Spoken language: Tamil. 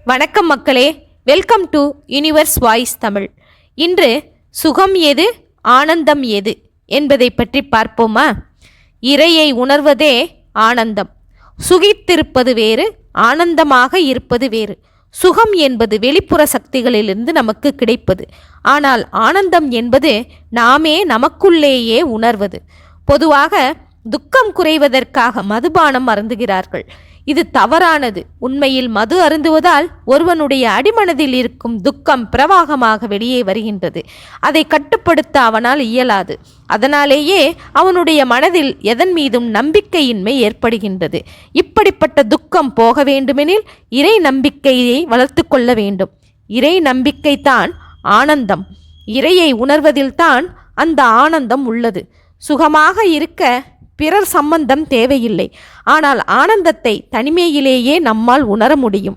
வணக்கம் மக்களே, welcome to universe voice Tamil. இன்று சுகம் எது, ஆனந்தம் எது என்பதை பற்றி பார்ப்போமா? இறையை உணர்வதே ஆனந்தம். சுகித்திருப்பது வேறு, ஆனந்தமாக இருப்பது வேறு. சுகம் என்பது வெளிப்புற சக்திகளிலிருந்து நமக்கு கிடைப்பது. ஆனால் ஆனந்தம் என்பது நாமே நமக்குள்ளேயே உணர்வது. பொதுவாக துக்கம் குறைவதற்காக மதுபானம் அருந்துகிறார்கள். இது தவறானது. உண்மையில் மது அருந்துவதால் ஒருவனுடைய அடிமனதில் இருக்கும் துக்கம் பிரவாகமாக வெளியே வருகின்றது. அதை கட்டுப்படுத்த அவனால் இயலாது. அதனாலேயே அவனுடைய மனதில் எதன் மீதும் நம்பிக்கையின்மை ஏற்படுகின்றது. இப்படிப்பட்ட துக்கம் போக வேண்டுமெனில் இறை நம்பிக்கையை வளர்த்து கொள்ள வேண்டும். இறை நம்பிக்கைத்தான் ஆனந்தம். இறையை உணர்வதில்தான் அந்த ஆனந்தம் உள்ளது. சுகமாக இருக்க பிறர் சம்பந்தம் தேவையில்லை. ஆனால் ஆனந்தத்தை தனிமையிலேயே நம்மால் உணர முடியும்.